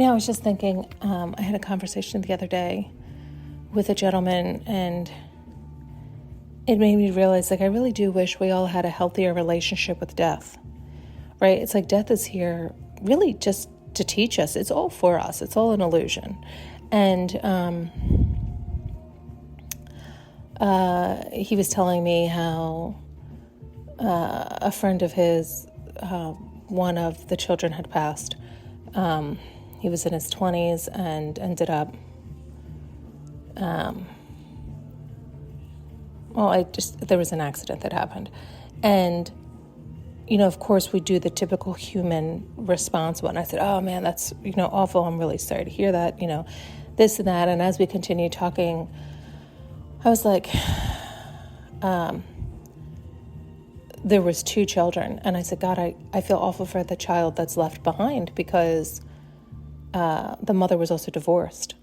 I was just thinking, I had a conversation the other day with a gentleman, and it made me realize, I really do wish we all had a healthier relationship with death, right? It's like death is here really just to teach us. It's all for us. It's all an illusion. And he was telling me how a friend of his, one of the children had passed. He was in his 20s and ended up, there was an accident that happened. And, of course, we do the typical human response. And I said, oh, man, that's, awful. I'm really sorry to hear that, this and that. And as we continued talking, I was like, there was 2 children. And I said, God, I feel awful for the child that's left behind because the mother was also divorced.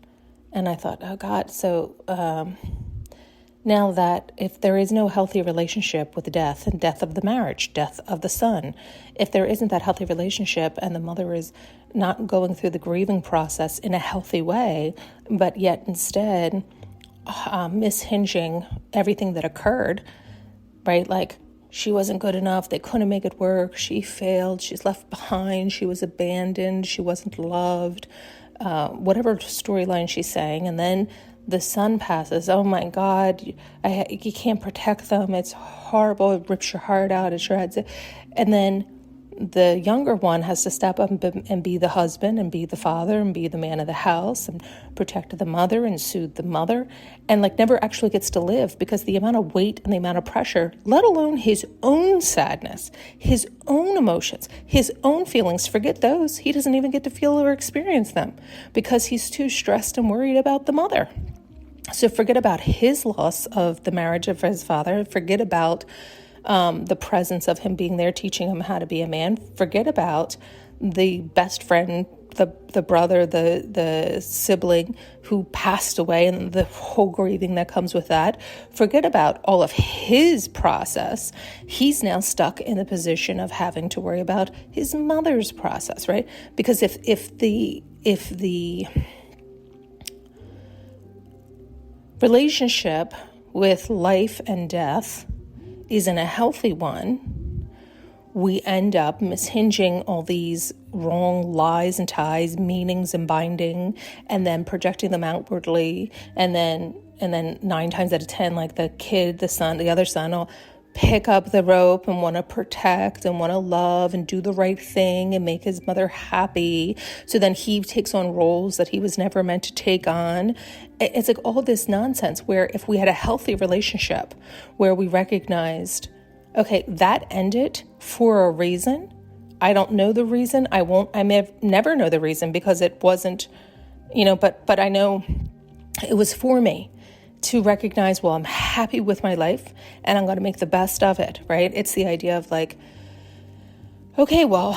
And I thought, oh, God, so now that if there is no healthy relationship with death and death of the marriage, death of the son, if there isn't that healthy relationship and the mother is not going through the grieving process in a healthy way, but yet instead mishinging everything that occurred, right? Like she wasn't good enough. They couldn't make it work. She failed. She's left behind. She was abandoned. She wasn't loved. Whatever storyline she's saying. And then the son passes. Oh my God, you can't protect them. It's horrible. It rips your heart out. It shreds it. And then the younger one has to step up and be the husband and be the father and be the man of the house and protect the mother and soothe the mother, and never actually gets to live because the amount of weight and the amount of pressure, let alone his own sadness, his own emotions, his own feelings, forget those. He doesn't even get to feel or experience them because he's too stressed and worried about the mother. So forget about his loss of the marriage of his father. Forget about the presence of him being there, teaching him how to be a man. Forget about the best friend, the brother, the sibling who passed away and the whole grieving that comes with that. Forget about all of his process. He's now stuck in the position of having to worry about his mother's process, right? Because if the relationship with life and death isn't a healthy one, we end up mishinging all these wrong lies and ties, meanings and binding, and then projecting them outwardly. And then 9 times out of 10, the other son will pick up the rope and want to protect and want to love and do the right thing and make his mother happy. So then he takes on roles that he was never meant to take on. It's like all this nonsense where if we had a healthy relationship where we recognized, okay, that ended for a reason. I don't know the reason. I may never know the reason because it wasn't, but I know it was for me to recognize, well, I'm happy with my life and I'm going to make the best of it, right? It's the idea of okay, well,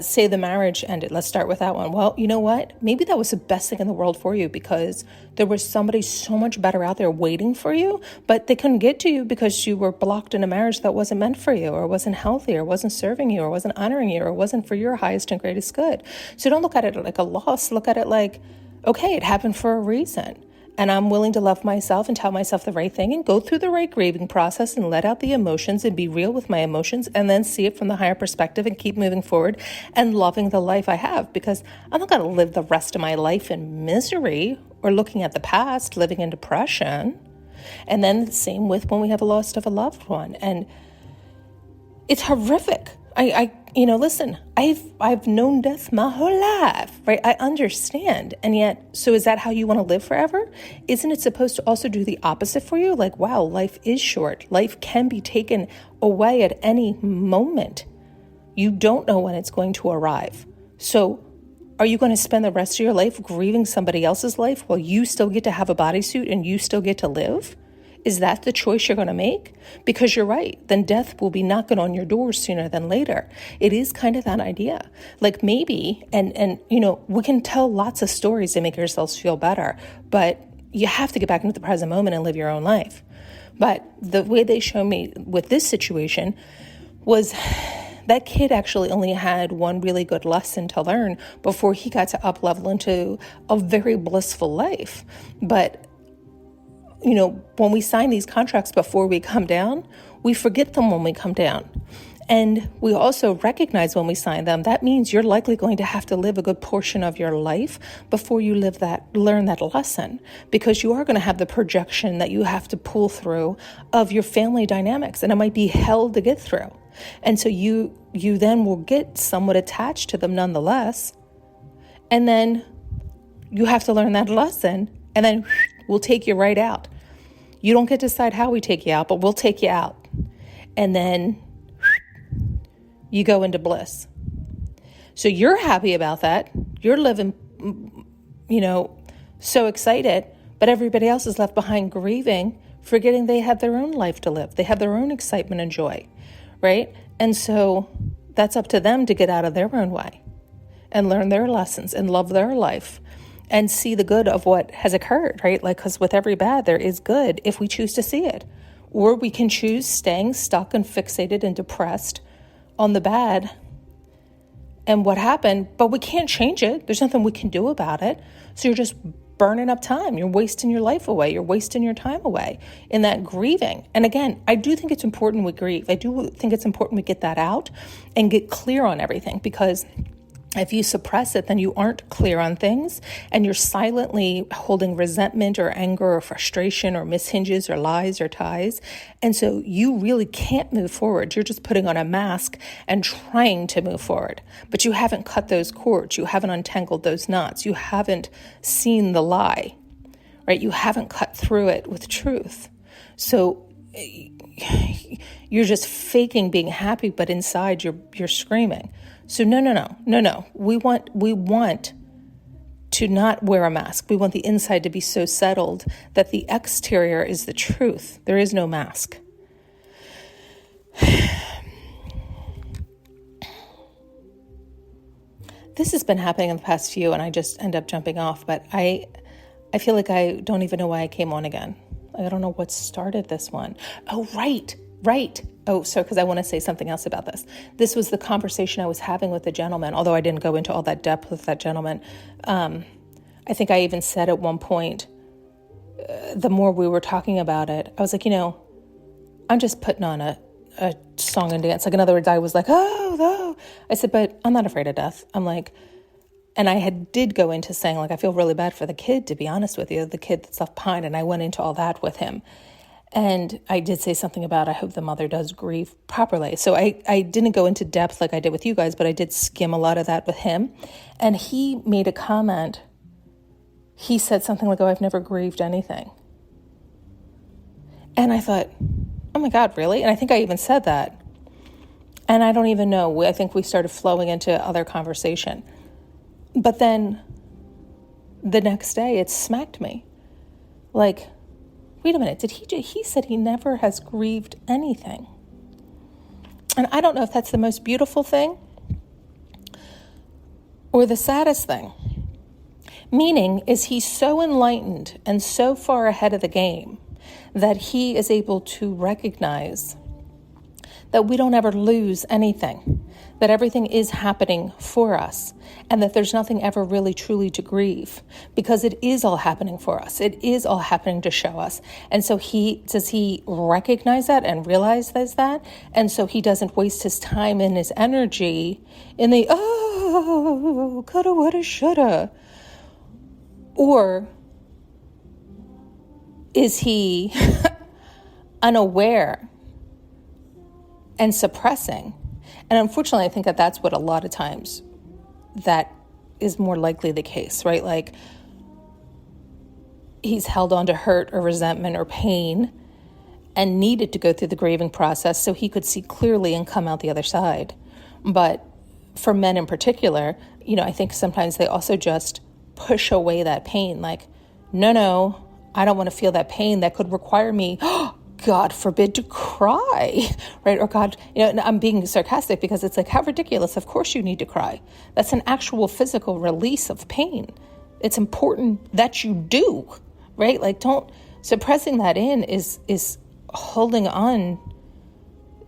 say the marriage ended. Let's start with that one. Well, you know what? Maybe that was the best thing in the world for you because there was somebody so much better out there waiting for you, but they couldn't get to you because you were blocked in a marriage that wasn't meant for you or wasn't healthy or wasn't serving you or wasn't honoring you or wasn't for your highest and greatest good. So don't look at it like a loss. Look at it like, okay, it happened for a reason. And I'm willing to love myself and tell myself the right thing and go through the right grieving process and let out the emotions and be real with my emotions and then see it from the higher perspective and keep moving forward and loving the life I have, because I'm not going to live the rest of my life in misery or looking at the past, living in depression. And then the same with when we have a loss of a loved one. And it's horrific. Listen, I've known death my whole life, right? I understand. And yet, so is that how you want to live forever? Isn't it supposed to also do the opposite for you? Wow, life is short. Life can be taken away at any moment. You don't know when it's going to arrive. So are you going to spend the rest of your life grieving somebody else's life while you still get to have a bodysuit and you still get to live? Is that the choice you're going to make? Because you're right, then death will be knocking on your door sooner than later. It is kind of that idea. Maybe, and we can tell lots of stories to make ourselves feel better, but you have to get back into the present moment and live your own life. But the way they show me with this situation was That kid actually only had one really good lesson to learn before he got to up level into a very blissful life. But when we sign these contracts before we come down, we forget them when we come down. And we also recognize when we sign them, that means you're likely going to have to live a good portion of your life before you learn that lesson, because you are going to have the projection that you have to pull through of your family dynamics, and it might be hell to get through. And so you then will get somewhat attached to them nonetheless. And then you have to learn that lesson, and then we'll take you right out. You don't get to decide how we take you out, but we'll take you out. And then you go into bliss. So you're happy about that. You're living, so excited, but everybody else is left behind grieving, forgetting they have their own life to live. They have their own excitement and joy, right? And so that's up to them to get out of their own way and learn their lessons and love their life and see the good of what has occurred, right? Like, because with every bad, there is good if we choose to see it. Or we can choose staying stuck and fixated and depressed on the bad and what happened, but we can't change it. There's nothing we can do about it. So you're just burning up time. You're wasting your life away. You're wasting your time away in that grieving. And again, I do think it's important we grieve. I do think it's important we get that out and get clear on everything, because if you suppress it, then you aren't clear on things, and you're silently holding resentment or anger or frustration or mishinges or lies or ties. And so you really can't move forward. You're just putting on a mask and trying to move forward. But you haven't cut those cords. You haven't untangled those knots. You haven't seen the lie, right? You haven't cut through it with truth. So you're just faking being happy, but inside you're screaming. So no. We want to not wear a mask. We want the inside to be so settled that the exterior is the truth. There is no mask. This has been happening in the past few, and I just end up jumping off, but I feel like I don't even know why I came on again. I don't know what started this one. Oh, right. Oh, so because I want to say something else about this. This was the conversation I was having with the gentleman, although I didn't go into all that depth with that gentleman. I think I even said at one point, the more we were talking about it, I was like, I'm just putting on a song and dance. Like, in other words, I was like, oh. I said, but I'm not afraid of death. I'm like, and I did go into saying, like, I feel really bad for the kid, to be honest with you, the kid that's left behind. And I went into all that with him. And I did say something about, I hope the mother does grieve properly. So I didn't go into depth like I did with you guys, but I did skim a lot of that with him. And he made a comment. He said something like, oh, I've never grieved anything. And I thought, oh my God, really? And I think I even said that. And I don't even know. I think we started flowing into other conversation. But then the next day it smacked me. Like, wait a minute, he said he never has grieved anything. And I don't know if that's the most beautiful thing or the saddest thing. Meaning, is he so enlightened and so far ahead of the game that he is able to recognize that we don't ever lose anything, that everything is happening for us, and that there's nothing ever really truly to grieve, because it is all happening for us. It is all happening to show us. And so does he recognize that and realize that? And so he doesn't waste his time and his energy in the, coulda, woulda, shoulda. Or is he unaware and suppressing? And unfortunately, I think that that's what a lot of times that is more likely the case, right? Like, he's held on to hurt or resentment or pain and needed to go through the grieving process so he could see clearly and come out the other side. But for men in particular, I think sometimes they also just push away that pain. Like, no, I don't want to feel that pain that could require me, God forbid, to cry, right? Or God, I'm being sarcastic because it's like, how ridiculous. Of course you need to cry. That's an actual physical release of pain. It's important that you do, right? Like, suppressing that in is holding on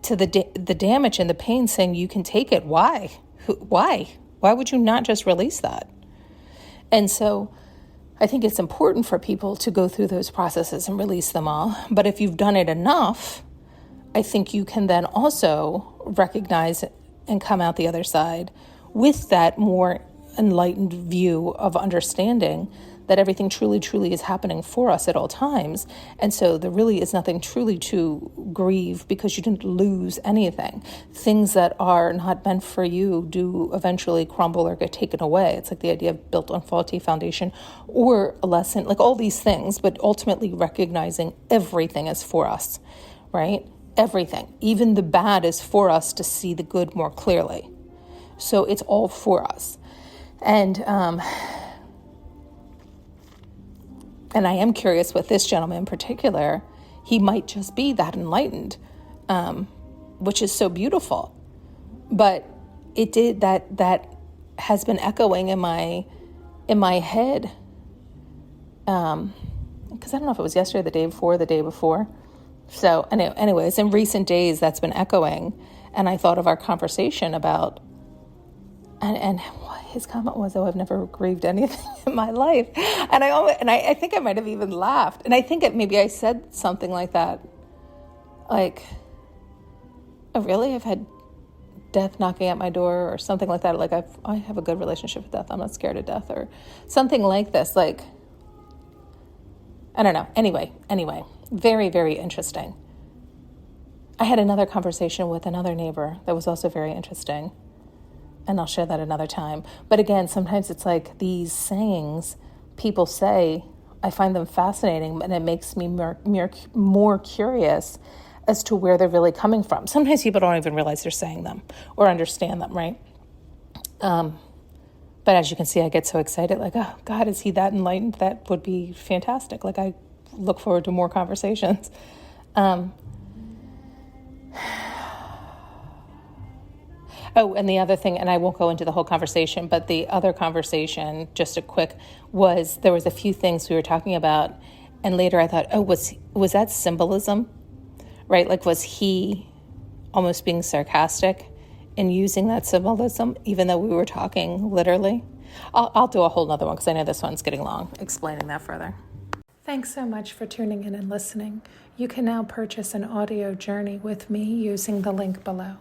to the damage and the pain, saying you can take it. Why? Why would you not just release that? And so I think it's important for people to go through those processes and release them all. But if you've done it enough, I think you can then also recognize and come out the other side with that more enlightened view of understanding that everything truly, truly is happening for us at all times. And so there really is nothing truly to grieve, because you didn't lose anything. Things that are not meant for you do eventually crumble or get taken away. It's like the idea of built on faulty foundation, or a lesson, like all these things, but ultimately recognizing everything is for us, right? Everything, even the bad, is for us to see the good more clearly. So it's all for us. And I am curious with this gentleman in particular, he might just be that enlightened, which is so beautiful. But it did that has been echoing in my head. Because I don't know if it was yesterday, the day before. So anyways, in recent days, that's been echoing. And I thought of our conversation about, and his comment was, "Oh, I've never grieved anything in my life," and I think I might have even laughed, and I think maybe I said something like that, like, "Oh, really? I've had death knocking at my door," or something like that. Like I have a good relationship with death. I'm not scared of death, or something like this. Like, I don't know. Anyway, very, very interesting. I had another conversation with another neighbor that was also very interesting. And I'll share that another time. But again, sometimes it's like these sayings people say, I find them fascinating, and it makes me more curious as to where they're really coming from. Sometimes people don't even realize they're saying them or understand them, right? But as you can see, I get so excited, like, oh, God, is he that enlightened? That would be fantastic. Like, I look forward to more conversations. Oh, and the other thing, and I won't go into the whole conversation, but the other conversation, just a quick, there was a few things we were talking about, and later I thought, oh, was that symbolism, right? Like, was he almost being sarcastic in using that symbolism, even though we were talking literally? I'll do a whole nother one, because I know this one's getting long, explaining that further. Thanks so much for tuning in and listening. You can now purchase an audio journey with me using the link below.